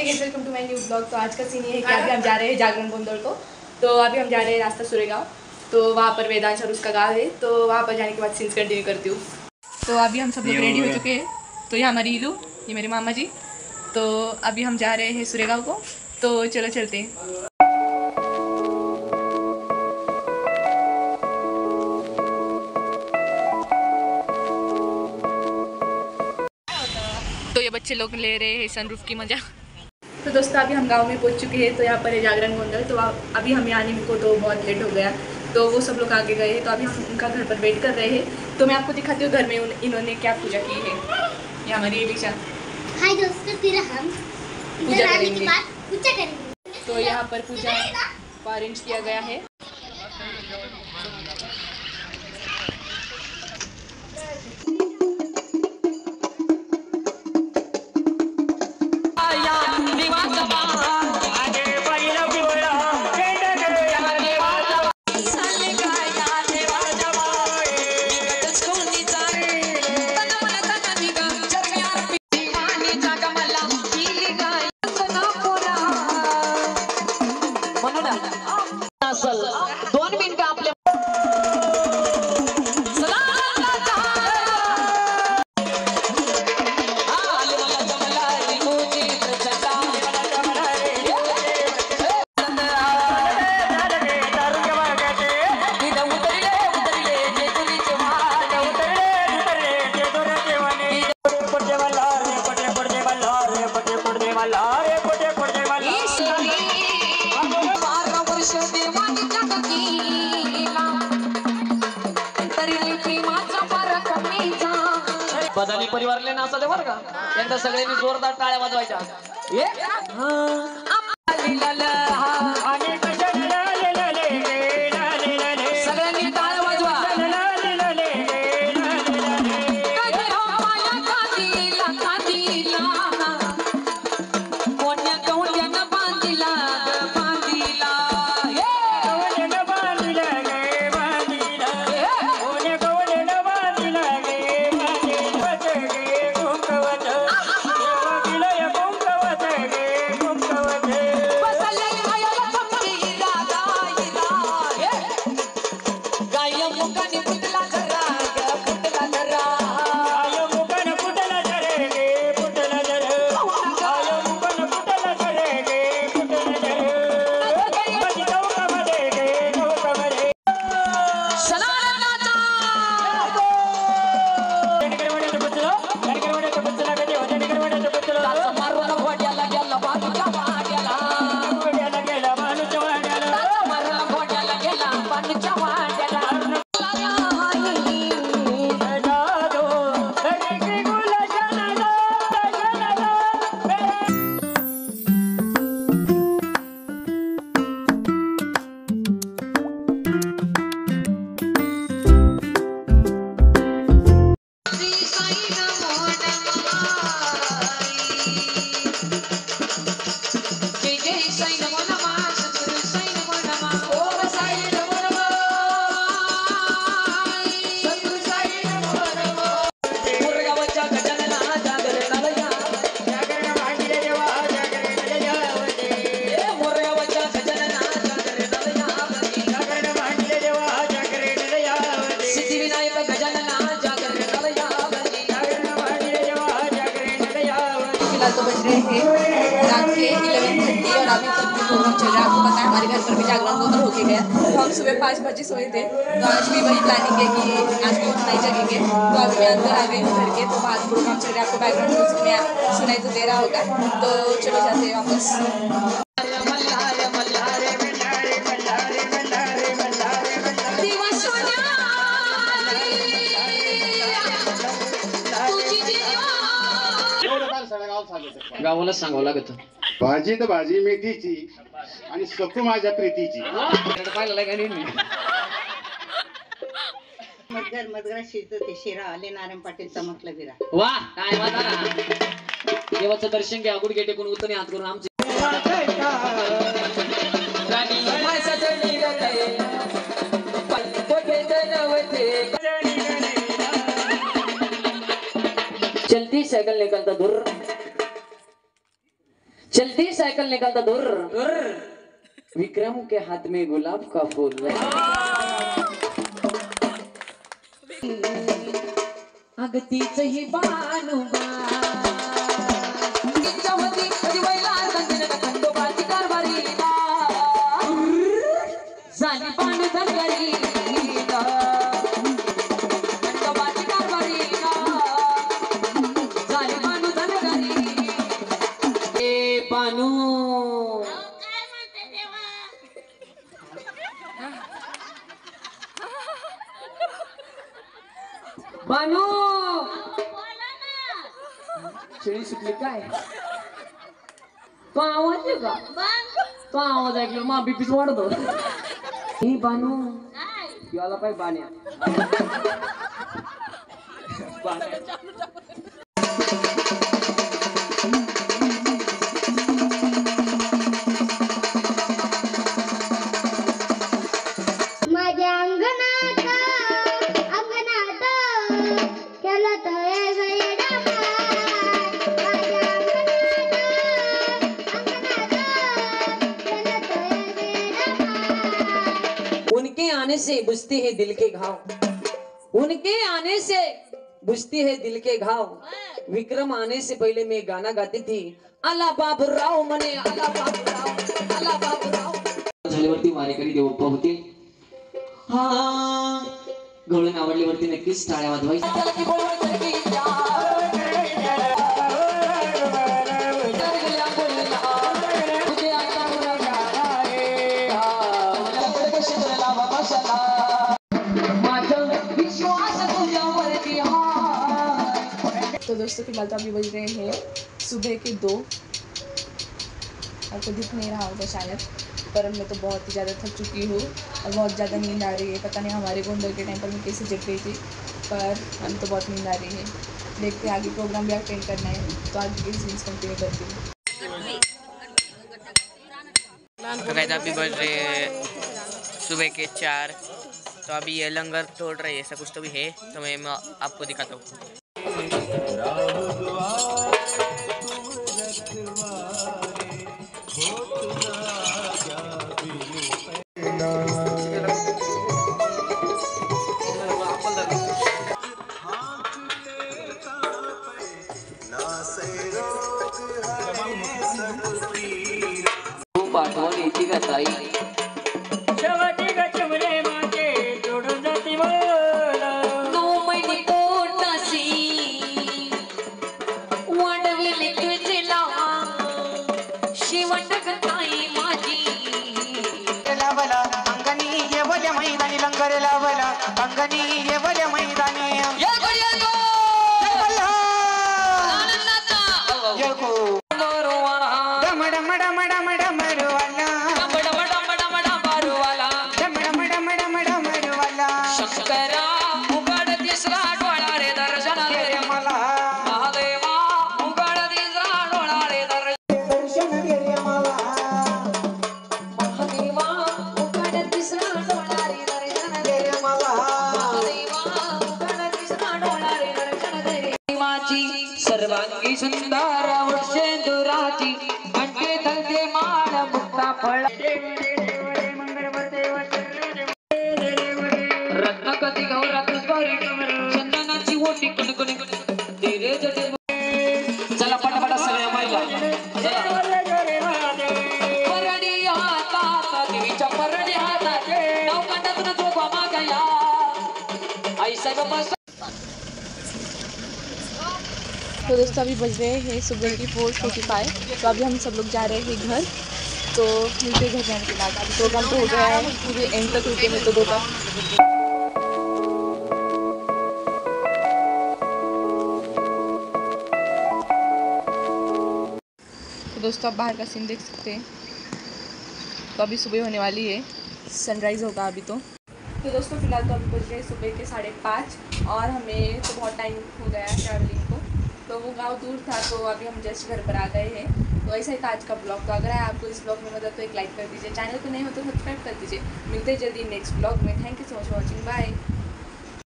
Welcome to my new blog. तो आज का सीन ये है कि अभी हम जा रहे हैं जागरण गोंदल को। तो अभी हम जा रहे हैं रास्ता सुरेगांव। तो वहाँ पर वेदांश और उसका गाँव है। तो वहाँ पर जाने के बाद सीन्स कंटिन्यू करती हूँ। तो अभी हम सब लोग रेडी हो चुके हैं। तो ये हमारी इलू, ये मेरे मामा जी। तो अभी हम जा रहे हैं सुरेगांव को। तो चलो चलते हैं। तो ये बच्चे लोग ले रहे हैं सनरूफ की मजा। तो दोस्तों अभी हम गांव में पहुंच चुके हैं। तो यहाँ पर है जागरण गोंदल। तो अभी हमें आने को तो बहुत लेट हो गया। तो वो सब लोग आगे गए हैं। तो अभी हम उनका घर पर वेट कर रहे हैं। तो मैं आपको दिखाती हूँ घर में इन्होंने क्या पूजा की है। ये हमारी एलिशा। हाय दोस्तों, फिर हम पूजा करेंगे। पूजा करेंगे। तो यहाँ पर पूजा को अरेंज किया गया है। बदानी परिवारले नाचले बरं का. एकदा सगळ्यांनी जोरदार टाळ्या वाजवायच्या. सगळ्यांनी टाळ्या वाजवा. तो बज रहे हैं रात के 11:30 और अभी तक भी प्रोग्राम चल रहा है। आपको पता है हमारे घर पर भी जागरण गोंदल होके गया। तो हम सुबह 5 बजे सोए थे। तो आज भी वही प्लानिंग है कि आज भी उतना ही जगेंगे। तो अभी मैं अंदर आ गई हूँ घर के। तो बाहर प्रोग्राम चल रहा है। आपको बैकग्राउंड म्यूजिक में सुनाई तो दे रहा होगा। तो चलो जाते हैं वापस। गावाला सांगावं लागत. भाजी तर भाजी मेथीची आणि सकू माझ्या प्रीतीची. पाहिलं का नाही. मधगर शिरतो ते शिरा आले नारायण पाटील चमकला बिरा. वा काय वाटा ना. देवाचं दर्शन घ्या. गुडघे टेकून उतरणे हात करून आमचे चलती साइकिल निकलता दूर. चलती साइकिल निकालता दूर विक्रम के हाथ में गुलाब का फूल। अगतीच ही बानुबा झाली बाणू धनगरी झाली बाणू धनगरी ए बानू काय म्हणते देवा? बानू बोला ना. शेळी सुटली काय तो आवाज आहे का मग तो आवाज ऐकला मा बीपीच वाढतो ही बानू काय? याला पाय बाण्या माझ्या अंगणात केलं तर वेगळं माझ्या उनके आने से बुझती है दिल के घाव उनके आने से बुझती है दिल के घाव विक्रम आने से पहले मैं गाना गाती थी अला बाबूराव मने अला बाबूराव झाल्यावरती वारेकरी देवप्पा होते हा घोळून आवडल्यावरती नक्कीच टाळ्या वाजवायच्या तो दोस्तों फिलहाल तो अभी बज रहे हैं सुबह के 2। आपको दिख नहीं रहा होगा शायद, पर मैं तो बहुत ही ज़्यादा थक चुकी हूँ और बहुत ज़्यादा नींद आ रही है। पता नहीं हमारे गोंडल के टाइम पर मैं कैसे जग गई थी, पर अभी तो बहुत नींद आ रही है। देखते हैं आगे प्रोग्राम भी अटेंड करना है, तो आगे की सीन्स कंटिन्यू करती हूँ। तो गाइस अभी बज रहे हैं सुबह के 4। तो अभी ये लंगर तोड़ रहे हैं, ऐसा कुछ तो भी है, तो मैं आपको दिखाता हूँ। पाठवण येते का ताई मैदानी लंगर लावला अंगणी येवल्या मैदानी सर्वांगी सुंदर वृक्षेंदुराची अंडे धरते माळ मुक्ता फळ रत्नकती गौरात चंदनाची ओटी कुणकुणी तेरे जटे चला पटापटा सगळ्या मायला परडी हातात देवीच्या परडी हातात नाव कांडातून जोगवा मागया आई साहेब बस। तो दोस्तों अभी बज रहे हैं सुबह की 4:45। तो अभी हम सब लोग जा रहे हैं घर, तो मिलते घर जाने के बाद। अभी प्रोग्राम तो हो गया है, पूरे एंड तक रुके हैं, तो 2 तक। तो दोस्तों आप बाहर का सीन देख सकते हैं। तो अभी सुबह होने वाली है, सनराइज़ होगा अभी तो दोस्तों फिलहाल तो अभी बज रहे सुबह के 5:30 और हमें तो बहुत टाइम हो गया है ट्रैवलिंग को। तो वो गांव दूर था, तो अभी हम जस्ट घर पर आ गए हैं। तो ऐसा ही था आज का ब्लॉग। तो अगर आपको इस ब्लॉग में मदद तो एक लाइक कर दीजिए, चैनल को नहीं हो तो सब्सक्राइब कर दीजिए। मिलते हैं जल्दी नेक्स्ट ब्लॉग में। Thank you so much for watching, bye.